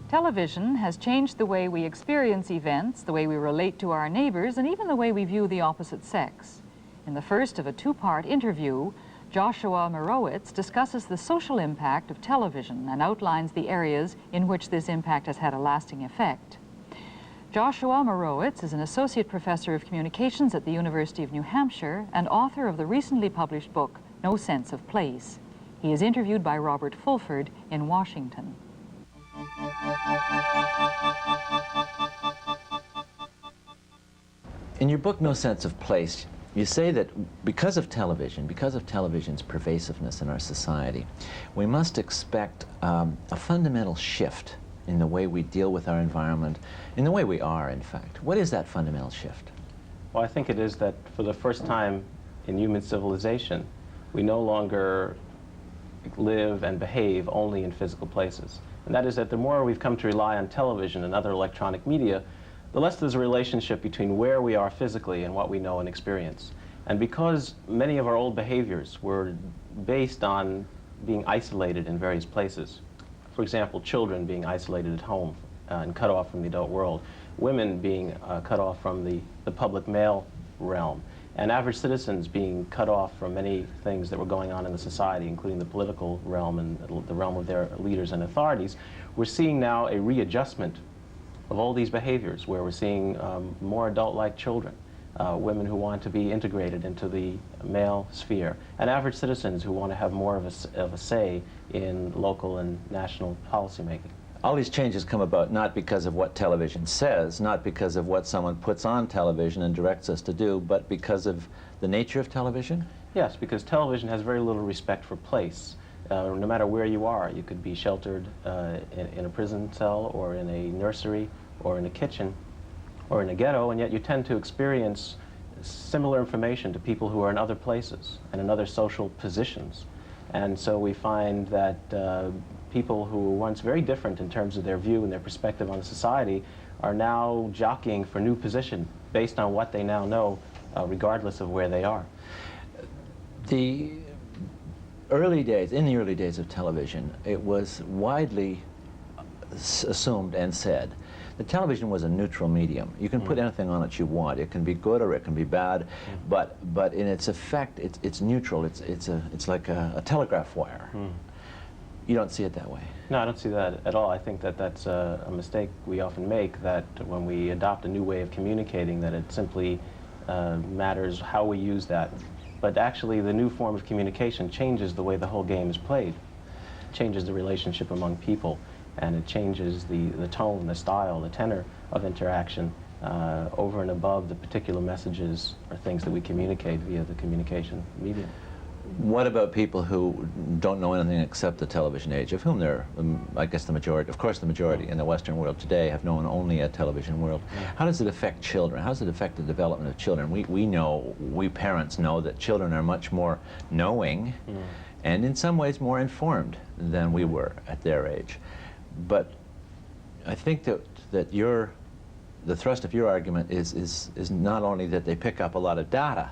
Television has changed the way we experience events, the way we relate to our neighbors, and even the way we view the opposite sex. In the first of a two-part interview, Joshua Meyrowitz discusses the social impact of television and outlines the areas in which this impact has had a lasting effect. Joshua Meyrowitz is an associate professor of communications at the University of New Hampshire and author of the recently published book, No Sense of Place. He is interviewed by Robert Fulford in Washington. In your book, No Sense of Place, you say that because of television's pervasiveness in our society, we must expect a fundamental shift in the way we deal with our environment, in the way we are, in fact. What is that fundamental shift? Well, I think it is that for the first time in human civilization, we no longer live and behave only in physical places. And that is that the more we've come to rely on television and other electronic media, the less there's a relationship between where we are physically and what we know and experience. And because many of our old behaviors were based on being isolated in various places, for example, children being isolated at home and cut off from the adult world, women being cut off from the public male realm, and average citizens being cut off from many things that were going on in the society, including the political realm and the realm of their leaders and authorities, we're seeing now a readjustment of all these behaviors, where we're seeing more adult-like children, women who want to be integrated into the male sphere, and average citizens who want to have more of a say in local and national policymaking. All these changes come about not because of what television says, not because of what someone puts on television and directs us to do, but because of the nature of television? Yes, because television has very little respect for place. No matter where you are, you could be sheltered in a prison cell, or in a nursery, or in a kitchen, or in a ghetto, and yet you tend to experience similar information to people who are in other places and in other social positions. And so we find that people who were once very different in terms of their view and their perspective on society are now jockeying for new position based on what they now know, regardless of where they are. In the early days of television, it was widely assumed and said that television was a neutral medium. You can put anything on it you want. It can be good or it can be bad, but in its effect, it's neutral. It's like a telegraph wire. You don't see it that way? No, I don't see that at all. I think that that's a mistake we often make, that when we adopt a new way of communicating, that it simply matters how we use that. But actually, the new form of communication changes the way the whole game is played. It changes the relationship among people, and it changes the tone, the style, the tenor of interaction over and above the particular messages or things that we communicate via the communication medium. What about people who don't know anything except the television age, of whom there are, I guess, the majority, of course the majority in the Western world today have known only a television world. How does it affect children? How does it affect the development of children? We parents know that children are much more knowing and in some ways more informed than we were at their age. But I think that the thrust of your argument is not only that they pick up a lot of data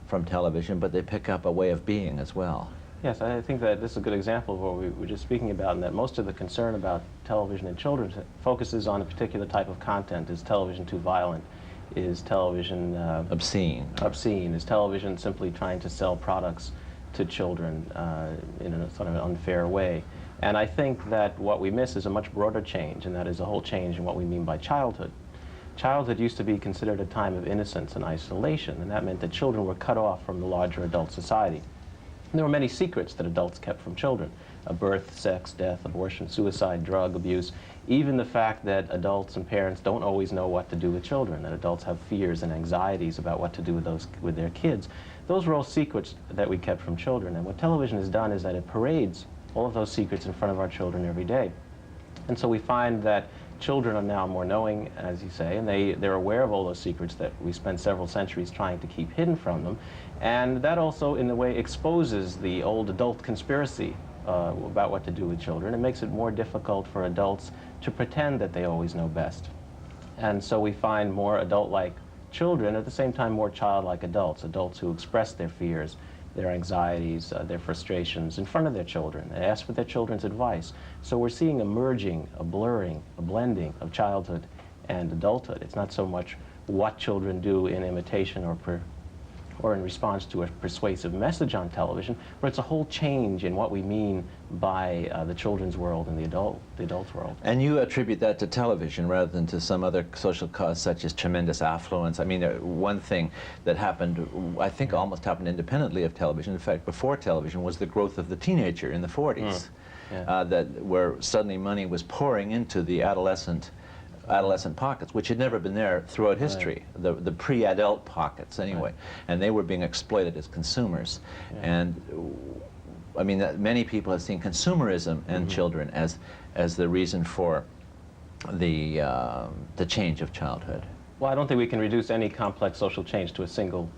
from television, but they pick up a way of being as well. Yes, I think that this is a good example of what we were just speaking about, and that most of the concern about television and children focuses on a particular type of content. Is television too violent? Is television obscene? Obscene. Is television simply trying to sell products to children in a sort of an unfair way? And I think that what we miss is a much broader change, and that is a whole change in what we mean by childhood. Childhood used to be considered a time of innocence and isolation, and that meant that children were cut off from the larger adult society. And there were many secrets that adults kept from children: birth, sex, death, abortion, suicide, drug abuse, even the fact that adults and parents don't always know what to do with children, that adults have fears and anxieties about what to do with their kids. Those were all secrets that we kept from children, and what television has done is that it parades all of those secrets in front of our children every day. And so we find that children are now more knowing, as you say, and they're aware of all those secrets that we spent several centuries trying to keep hidden from them. And that also, in a way, exposes the old adult conspiracy about what to do with children. It makes it more difficult for adults to pretend that they always know best. And so we find more adult-like children, at the same time more childlike adults, adults who express their fears their anxieties, their frustrations in front of their children. They ask for their children's advice. So we're seeing a merging, a blurring, a blending of childhood and adulthood. It's not so much what children do in imitation or in response to a persuasive message on television, but it's a whole change in what we mean by the children's world and the adult's world. And you attribute that to television rather than to some other social cause such as tremendous affluence. I mean, one thing that happened, I think almost happened independently of television, in fact before television, was the growth of the teenager in the 40s, where suddenly money was pouring into the adolescent pockets, which had never been there throughout history, the pre-adult pockets anyway, and they were being exploited as consumers. And I mean, many people have seen consumerism and children as the reason for the change of childhood. Well, I don't think we can reduce any complex social change to a single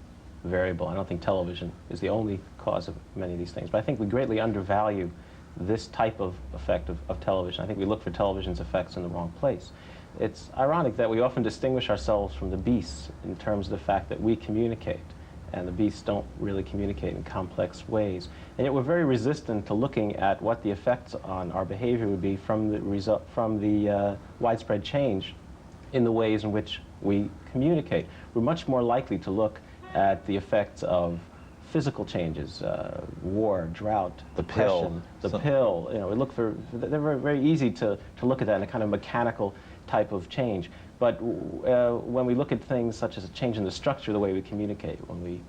variable. I don't think television is the only cause of many of these things, but I think we greatly undervalue this type of effect of television. I think we look for television's effects in the wrong place. It's ironic that we often distinguish ourselves from the beasts in terms of the fact that we communicate, and the beasts don't really communicate in complex ways. And yet we're very resistant to looking at what the effects on our behavior would be from the widespread change in the ways in which we communicate. We're much more likely to look at the effects of physical changes, war, drought, depression, the pill. You know, we look for, they're very, very easy to look at that in a kind of mechanical type of change. But when we look at things such as a change in the structure of the way we communicate, when we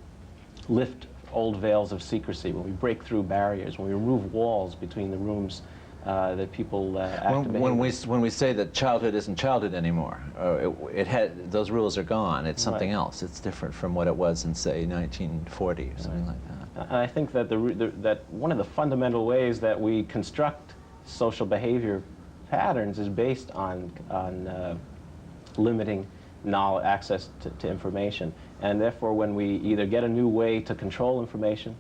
lift old veils of secrecy, when we break through barriers, when we remove walls between the rooms that people act to behave. When we say that childhood isn't childhood anymore, those rules are gone, it's something else. It's different from what it was in, say, 1940 or something like that. And I think that that one of the fundamental ways that we construct social behavior patterns is based on limiting access to information. And therefore, when we either get a new way to control information,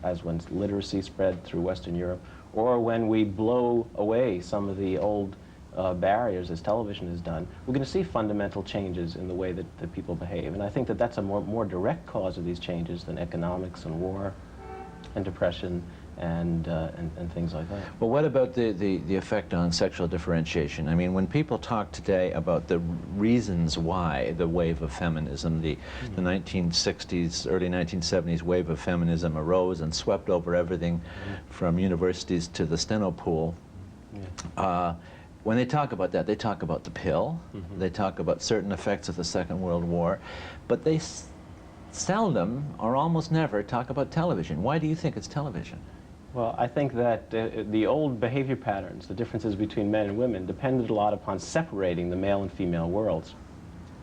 as when literacy spread through Western Europe, or when we blow away some of the old barriers, as television has done, we're going to see fundamental changes in the way that people behave. And I think that that's a more direct cause of these changes than economics and war and depression and things like that. Well, what about the effect on sexual differentiation? I mean, when people talk today about the reasons why the wave of feminism, the 1960s, early 1970s wave of feminism arose and swept over everything from universities to the steno pool, when they talk about that, they talk about the pill, they talk about certain effects of the Second World War, but they seldom or almost never talk about television. Why do you think it's television? Well, I think that the old behavior patterns, the differences between men and women, depended a lot upon separating the male and female worlds.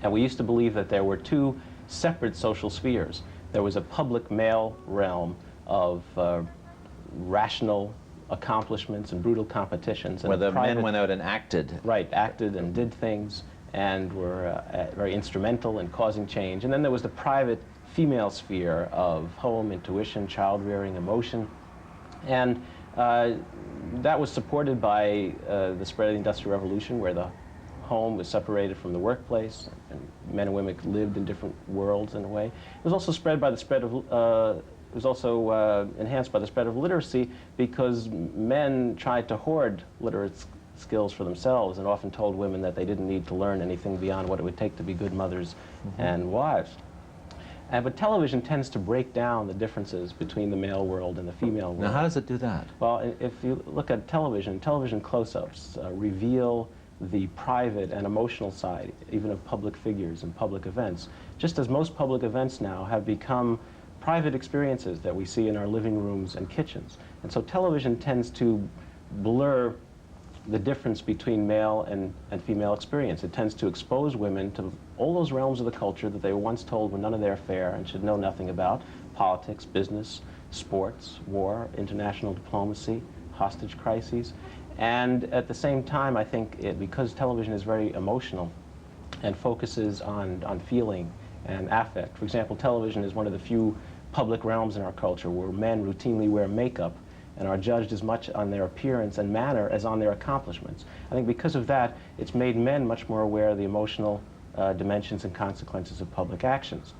And we used to believe that there were two separate social spheres. There was a public male realm of rational accomplishments and brutal competitions. And where the men went out and acted. Right, acted and did things and were very instrumental in causing change. And then there was the private female sphere of home, intuition, child-rearing, emotion. And that was supported by the spread of the Industrial Revolution, where the home was separated from the workplace, and men and women lived in different worlds in a way. It was also spread by the spread of, it was also enhanced by the spread of literacy, because men tried to hoard literate skills for themselves and often told women that they didn't need to learn anything beyond what it would take to be good mothers and wives. But television tends to break down the differences between the male world and the female world. Now, how does it do that? Well, if you look at television close-ups reveal the private and emotional side, even of public figures and public events, just as most public events now have become private experiences that we see in our living rooms and kitchens. And so television tends to blur the difference between male and female experience. It tends to expose women to all those realms of the culture that they were once told were none of their affair and should know nothing about: politics, business, sports, war, international diplomacy, hostage crises. And at the same time, I think because television is very emotional and focuses on feeling and affect. For example, television is one of the few public realms in our culture where men routinely wear makeup and are judged as much on their appearance and manner as on their accomplishments. I think because of that, it's made men much more aware of the emotional dimensions and consequences of public actions.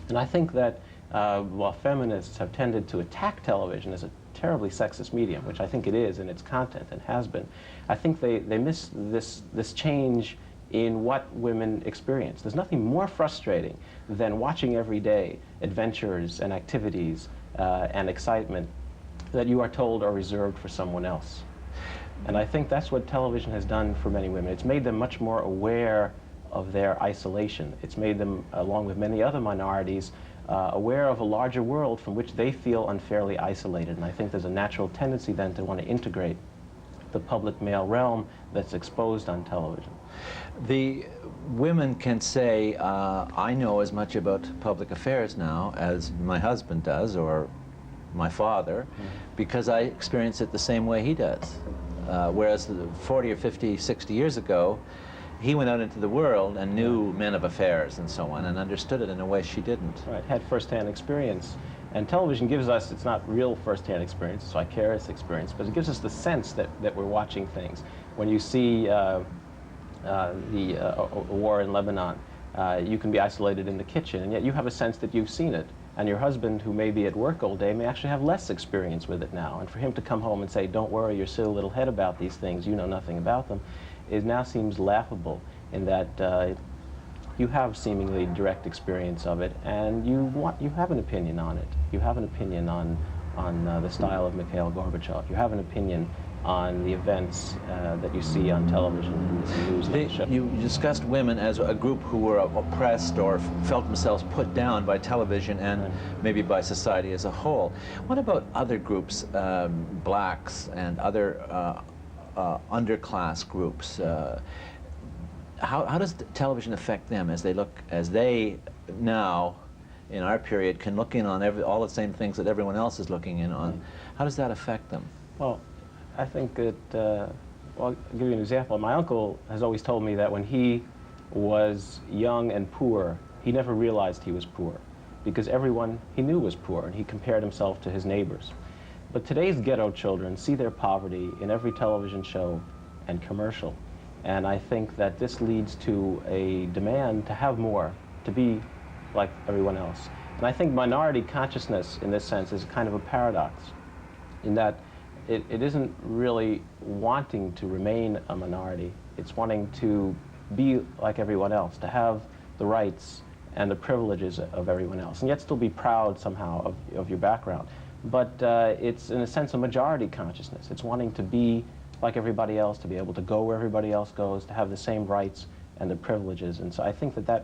And I think that while feminists have tended to attack television as a terribly sexist medium, which I think it is in its content and has been, I think they miss this change in what women experience. There's nothing more frustrating than watching every day adventures and activities and excitement that you are told are reserved for someone else. And I think that's what television has done for many women. It's made them much more aware of their isolation. It's made them, along with many other minorities, aware of a larger world from which they feel unfairly isolated. And I think there's a natural tendency then to want to integrate the public male realm that's exposed on television. The women can say, I know as much about public affairs now as my husband does, or my father, because I experience it the same way he does. Whereas 40 or 50, 60 years ago, he went out into the world and knew men of affairs and so on, and understood it in a way she didn't. Right, had first-hand experience. And television gives us, it's not real first-hand experience, it's vicarious experience, but it gives us the sense that we're watching things. When you see a war in Lebanon, you can be isolated in the kitchen, and yet you have a sense that you've seen it. And your husband, who may be at work all day, may actually have less experience with it now. And for him to come home and say, don't worry your silly little head about these things, you know nothing about them, it now seems laughable in that you have seemingly direct experience of it, and you have an opinion on it. You have an opinion on the style of Mikhail Gorbachev. You have an opinion on the events that you see on television and the news and the show. You discussed women as a group who were oppressed or felt themselves put down by television and maybe by society as a whole. What about other groups, blacks and other underclass groups? How does television affect them as they now, in our period, can look in on all the same things that everyone else is looking in on? How does that affect them? Well, I think that, well, I'll give you an example. My uncle has always told me that when he was young and poor, he never realized he was poor, because everyone he knew was poor, and he compared himself to his neighbors. But today's ghetto children see their poverty in every television show and commercial. And I think that this leads to a demand to have more, to be like everyone else. And I think minority consciousness, in this sense, is kind of a paradox, in that it isn't really wanting to remain a minority. It's wanting to be like everyone else, to have the rights and the privileges of everyone else, and yet still be proud somehow of your background. But it's, in a sense, a majority consciousness. It's wanting to be like everybody else, to be able to go where everybody else goes, to have the same rights and the privileges. And so I think that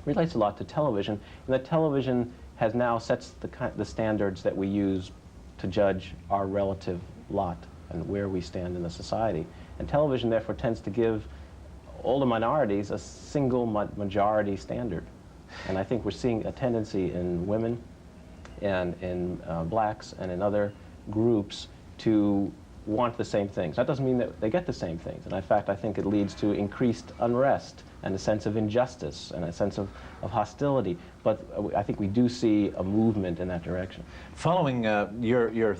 relates a lot to television, and that television has now sets the standards that we use to judge our relative lot and where we stand in the society. And television, therefore, tends to give all the minorities a single majority standard. And I think we're seeing a tendency in women and in blacks and in other groups to want the same things. That doesn't mean that they get the same things. And in fact, I think it leads to increased unrest and a sense of injustice and a sense of hostility. But I think we do see a movement in that direction. Following your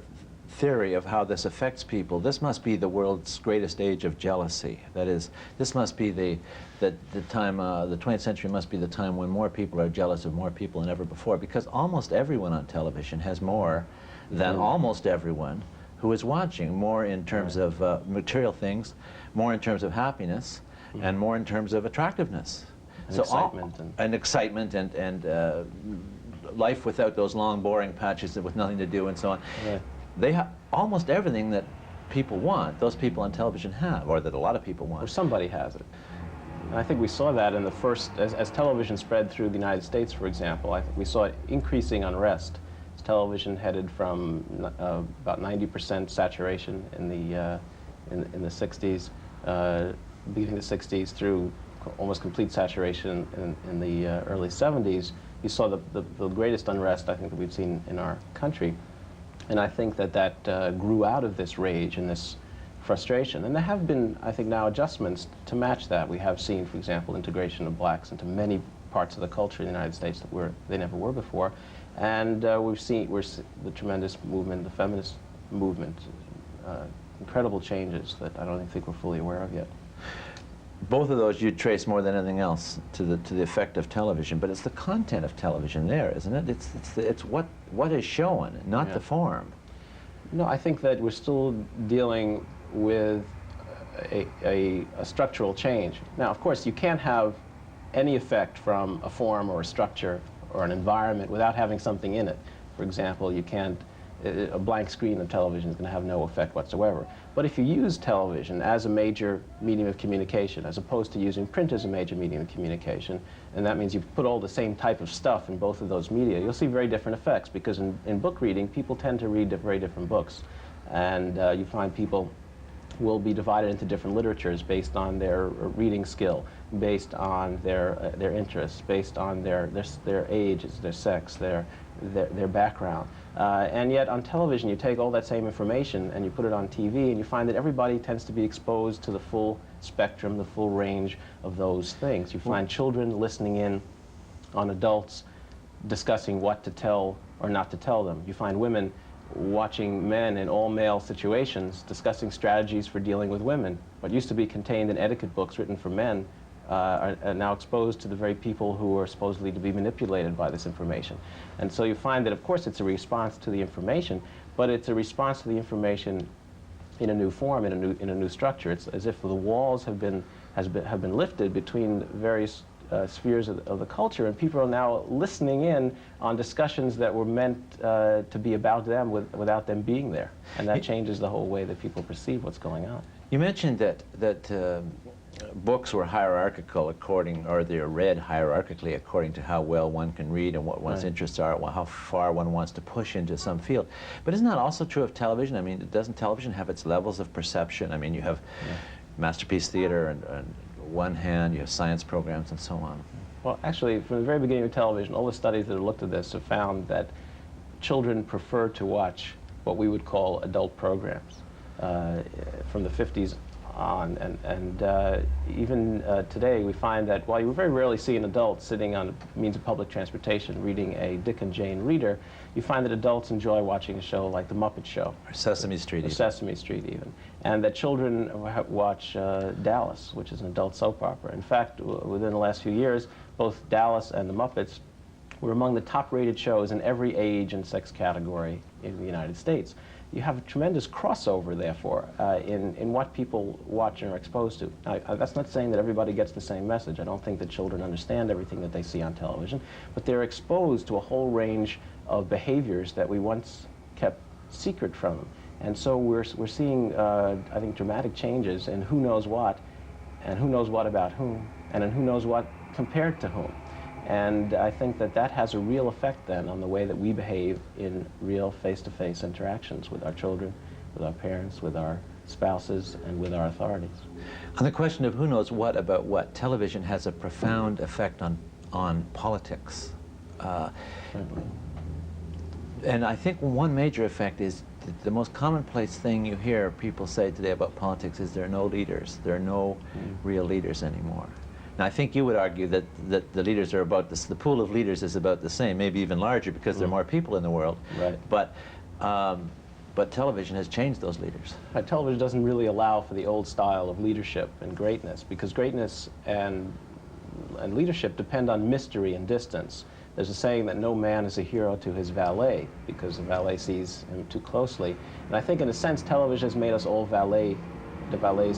theory of how this affects people, this must be the world's greatest age of jealousy. That is, this must be the time, the 20th century must be the time when more people are jealous of more people than ever before, because almost everyone on television has more than almost everyone who is watching, more in terms of material things, more in terms of happiness, and more in terms of attractiveness. And excitement and life without those long, boring patches with nothing to do and so on. Yeah. They have almost everything that people want, those people on television have, or that a lot of people want. Or somebody has it. And I think we saw that in the first, as television spread through the United States, for example, I think we saw increasing unrest. As television headed from about 90% saturation in the 60s, beginning the 60s, through almost complete saturation in the early 70s, you saw the greatest unrest, I think, that we've seen in our country. And I think that grew out of this rage and this frustration. And there have been, I think, now adjustments to match that. We have seen, for example, integration of blacks into many parts of the culture in the United States that they never were before. And we've seen the tremendous movement, the feminist movement, incredible changes that I don't think we're fully aware of yet. both of those you'd trace more than anything else to the effect of television, but it's the content of television there, isn't it? It's what is shown, not the form. No, I think that we're still dealing with a structural change. Now, of course, you can't have any effect from a form or a structure or an environment without having something in it. For example, you can't, a blank screen of television is going to have no effect whatsoever. But if you use television as a major medium of communication, as opposed to using print as a major medium of communication, and that means you put all the same type of stuff in both of those media, you'll see very different effects, because in book reading, people tend to read very different books. And you find people will be divided into different literatures based on their reading skill, based on their interests, based on their ages, their sex, their background. And yet on television, you take all that same information and you put it on TV, and you find that everybody tends to be exposed to the full spectrum, the full range of those things. You find children listening in on adults discussing what to tell or not to tell them. You find women watching men in all-male situations discussing strategies for dealing with women. What used to be contained in etiquette books written for men are now exposed to the very people who are supposedly to be manipulated by this information. And so you find that, of course, it's a response to the information, but it's a response to the information in a new form, in a new structure. It's as if the walls have been lifted between various spheres of the culture, and people are now listening in on discussions that were meant to be about them without them being there. And that changes the whole way that people perceive what's going on. You mentioned that books were hierarchical or they're read hierarchically according to how well one can read and what one's interests are, how far one wants to push into some field. But isn't that also true of television? I mean, doesn't television have its levels of perception? I mean, you have masterpiece theater and one hand, you have science programs and so on. Well, actually, from the very beginning of television, all the studies that have looked at this have found that children prefer to watch what we would call adult programs from the 50s on. And even today, we find that while you very rarely see an adult sitting on a means of public transportation reading a Dick and Jane reader, you find that adults enjoy watching a show like The Muppet Show. Or Sesame Street. Or Sesame Street, even. And that children watch Dallas, which is an adult soap opera. In fact, within the last few years, both Dallas and The Muppets were among the top-rated shows in every age and sex category in the United States. You have a tremendous crossover, therefore, in what people watch and are exposed to. Now, that's not saying that everybody gets the same message. I don't think that children understand everything that they see on television, but they're exposed to a whole range of behaviors that we once kept secret from them. And so we're seeing, I think, dramatic changes in who knows what, and who knows what about whom, and in who knows what compared to whom. And I think that that has a real effect then on the way that we behave in real face-to-face interactions with our children, with our parents, with our spouses, and with our authorities. On the question of who knows what about what, television has a profound effect on politics. And I think one major effect is the most commonplace thing you hear people say today about politics is there are no leaders. There are no real leaders anymore. Now, I think you would argue that the leaders are about this, the pool of leaders is about the same, maybe even larger because there are more people in the world. Right. But television has changed those leaders. Television doesn't really allow for the old style of leadership and greatness, because greatness and leadership depend on mystery and distance. There's a saying that no man is a hero to his valet, because the valet sees him too closely. And I think in a sense television has made us all valets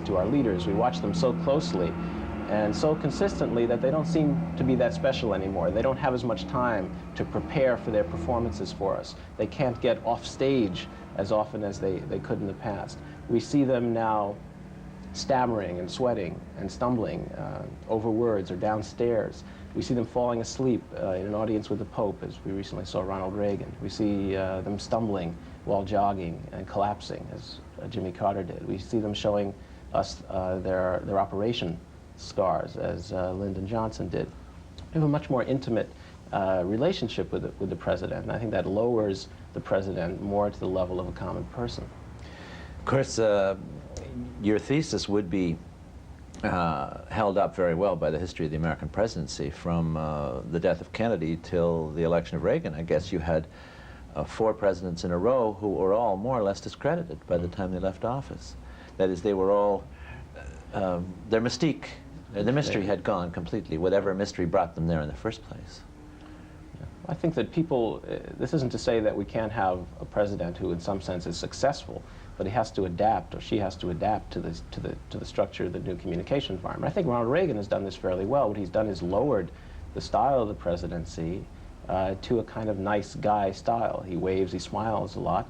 to our leaders. We watch them so closely and so consistently that they don't seem to be that special anymore. They don't have as much time to prepare for their performances for us. They can't get off stage as often as they could in the past. We see them now stammering and sweating and stumbling over words or downstairs. We see them falling asleep in an audience with the Pope, as we recently saw Ronald Reagan. We see them stumbling while jogging and collapsing, as Jimmy Carter did. We see them showing us their operation scars, as Lyndon Johnson did. We have a much more intimate relationship with the president, and I think that lowers the president more to the level of a common person. Of course, your thesis would be held up very well by the history of the American presidency from the death of Kennedy till the election of Reagan. I guess you had 4 presidents in a row who were all more or less discredited by the time they left office. That is, they were all, their mystique The mystery had gone completely, whatever mystery brought them there in the first place. I think that people, this isn't to say that we can't have a president who in some sense is successful, but he has to adapt, or she has to adapt to the structure of the new communication environment. I think Ronald Reagan has done this fairly well. What he's done is lowered the style of the presidency to a kind of nice guy style. He waves, he smiles a lot.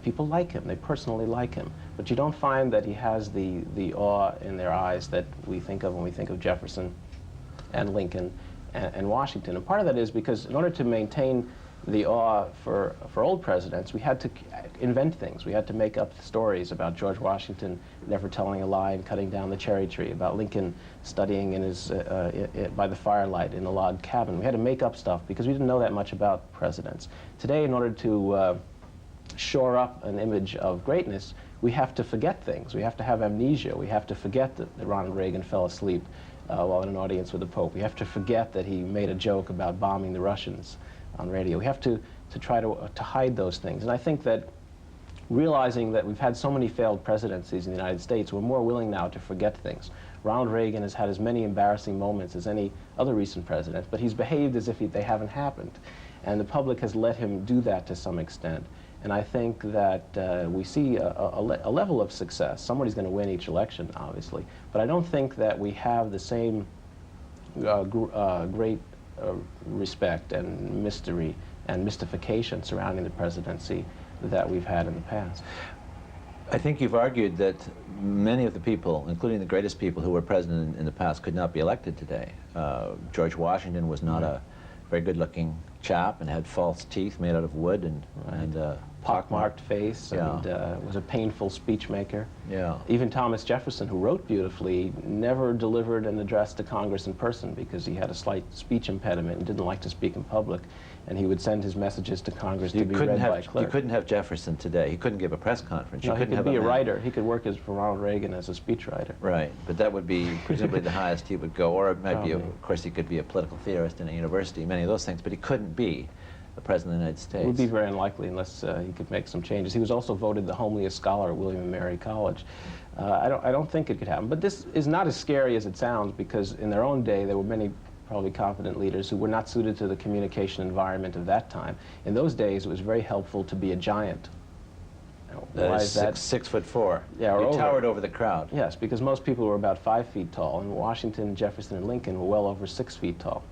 People like him, they personally like him. But you don't find that he has the awe in their eyes that we think of when we think of Jefferson and Lincoln and Washington. And part of that is because in order to maintain the awe for old presidents, we had to invent things. We had to make up stories about George Washington never telling a lie and cutting down the cherry tree, about Lincoln studying in his, by the firelight in a log cabin. We had to make up stuff because we didn't know that much about presidents. Today, in order to shore up an image of greatness, we have to forget things. We have to have amnesia. We have to forget that Ronald Reagan fell asleep while in an audience with the Pope. We have to forget that he made a joke about bombing the Russians on radio. We have to try to hide those things. And I think that realizing that we've had so many failed presidencies in the United States, we're more willing now to forget things. Ronald Reagan has had as many embarrassing moments as any other recent president, but he's behaved as if they haven't happened. And the public has let him do that to some extent. And I think that we see a level of success. Somebody's going to win each election, obviously. But I don't think that we have the same great respect and mystery and mystification surrounding the presidency that we've had in the past. I think you've argued that many of the people, including the greatest people who were president in the past, could not be elected today. George Washington was not a very good-looking chap and had false teeth made out of wood and pockmarked face, and was a painful speech maker. Yeah. Even Thomas Jefferson, who wrote beautifully, never delivered an address to Congress in person because he had a slight speech impediment and didn't like to speak in public. And he would send his messages to Congress to be read by a clerk. You couldn't have Jefferson today. He couldn't give a press conference. No, he could be a writer. He could work for Ronald Reagan as a speechwriter. Right, but that would be presumably the highest he would go, or it might be, of course, he could be a political theorist in a university, many of those things, but he couldn't be the President of the United States. It would be very unlikely unless he could make some changes. He was also voted the homeliest scholar at William and Mary College. I don't think it could happen. But this is not as scary as it sounds, because in their own day there were many probably competent leaders who were not suited to the communication environment of that time. In those days it was very helpful to be a giant. Why is that? 6'4". Yeah, or you towered over the crowd. Yes, because most people were about 5 feet tall, and Washington, Jefferson, and Lincoln were well over 6 feet tall.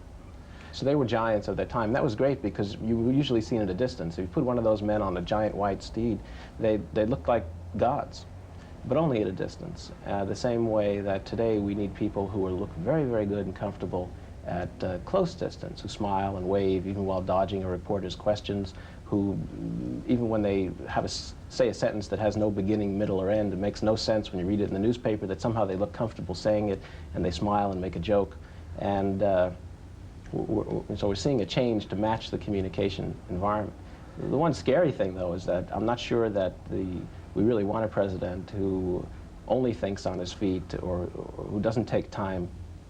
So they were giants of their time. That was great because you were usually seen at a distance. If you put one of those men on a giant white steed, they looked like gods, but only at a distance. The same way that today we need people who look very, very good and comfortable at close distance, who smile and wave even while dodging a reporter's questions, who, even when they say a sentence that has no beginning, middle, or end, it makes no sense when you read it in the newspaper, that somehow they look comfortable saying it, and they smile and make a joke. And so we're seeing a change to match the communication environment. The one scary thing, though, is that I'm not sure that we really want a president who only thinks on his feet or who doesn't take time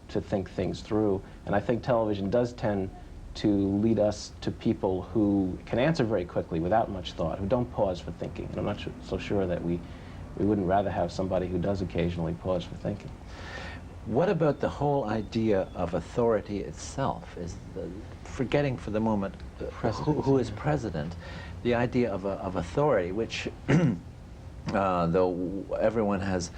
to think things through. And I think television does tend to lead us to people who can answer very quickly without much thought, who don't pause for thinking. And I'm not so sure that we wouldn't rather have somebody who does occasionally pause for thinking. What about the whole idea of authority itself? Forgetting for the moment who is president, the idea of authority, which, though everyone has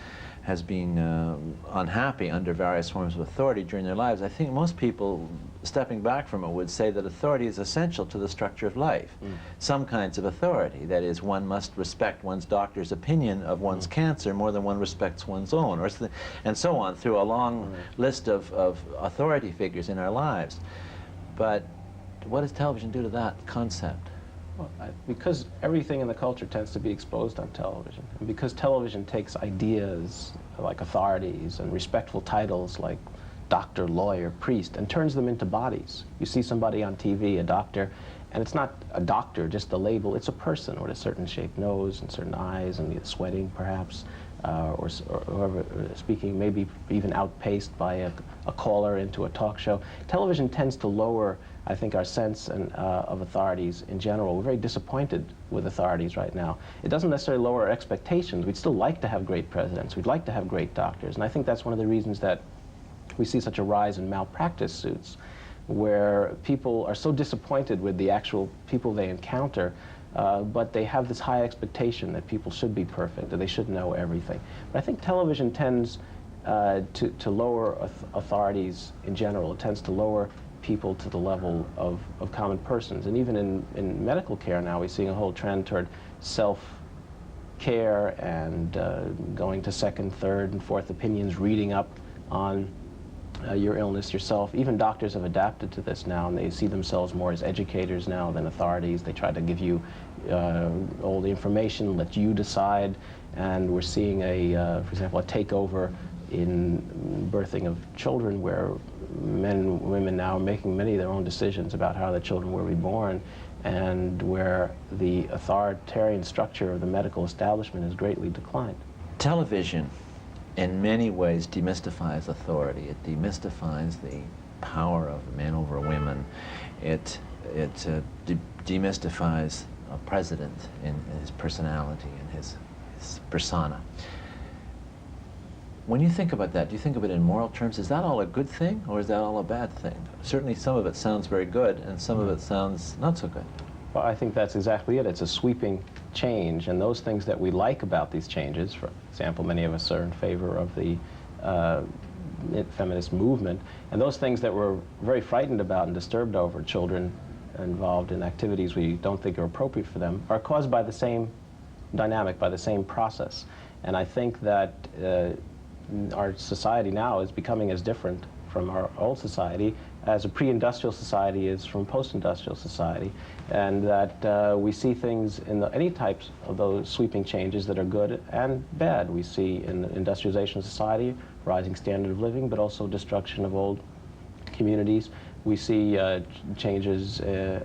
been unhappy under various forms of authority during their lives, I think most people, stepping back from it, would say that authority is essential to the structure of life. Some kinds of authority, that is, one must respect one's doctor's opinion of one's cancer more than one respects one's own, and so on, through a long list of authority figures in our lives. But what does television do to that concept? Well, because everything in the culture tends to be exposed on television, and because television takes ideas like authorities and respectful titles like doctor, lawyer, priest, and turns them into bodies. You see somebody on TV, a doctor, and it's not a doctor, just the label, it's a person with a certain shaped nose and certain eyes and sweating perhaps, or whoever speaking, maybe even outpaced by a caller into a talk show. Television tends to lower, I think, our sense of authorities in general. We're very disappointed with authorities right now. It doesn't necessarily lower our expectations. We'd still like to have great presidents. We'd like to have great doctors. And I think that's one of the reasons that we see such a rise in malpractice suits, where people are so disappointed with the actual people they encounter, but they have this high expectation that people should be perfect, that they should know everything. But I think television tends to lower authorities in general. It tends to lower people to the level of common persons. And even in medical care now, we're seeing a whole trend toward self-care and going to second, third, and fourth opinions, reading up on your illness yourself. Even doctors have adapted to this now, and they see themselves more as educators now than authorities. They try to give you all the information, let you decide, and we're seeing for example, a takeover in birthing of children, where men and women now are making many of their own decisions about how their children will be born, and where the authoritarian structure of the medical establishment has greatly declined. Television in many ways demystifies authority. It demystifies the power of men over women. It demystifies a president in his personality and his persona. When you think about that, do you think of it in moral terms? Is that all a good thing, or is that all a bad thing? Certainly some of it sounds very good, and some of it sounds not so good. Well, I think that's exactly it. It's a sweeping change, and those things that we like about these changes, for example, many of us are in favor of the feminist movement, and those things that we're very frightened about and disturbed over, children involved in activities we don't think are appropriate for them, are caused by the same dynamic, by the same process. And I think that our society now is becoming as different from our old society as a pre-industrial society is from post-industrial society, and that we see things in any types of those sweeping changes that are good and bad. We see in the industrialization of society, rising standard of living, but also destruction of old communities. We see changes, an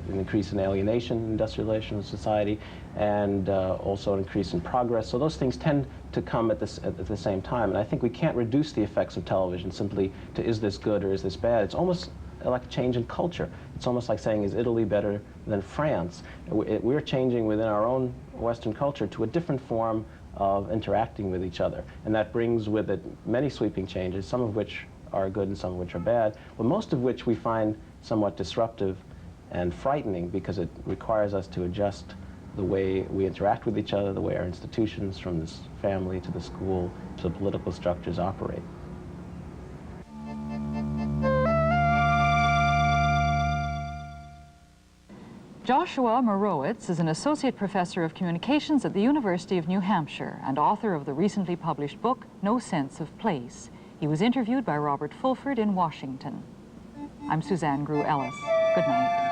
increase in alienation, industrialization of society, and also an increase in progress. So those things tend to come at the same time. And I think we can't reduce the effects of television simply to is this good or is this bad. It's almost like a change in culture. It's almost like saying, is Italy better than France? We're changing within our own Western culture to a different form of interacting with each other. And that brings with it many sweeping changes, some of which are good and some of which are bad, but most of which we find somewhat disruptive and frightening, because it requires us to adjust the way we interact with each other, the way our institutions, from this family to the school to the political structures, operate. Joshua Meyrowitz is an associate professor of communications at the University of New Hampshire and author of the recently published book, No Sense of Place. He was interviewed by Robert Fulford in Washington. I'm Suzanne Grew-Ellis. Good night.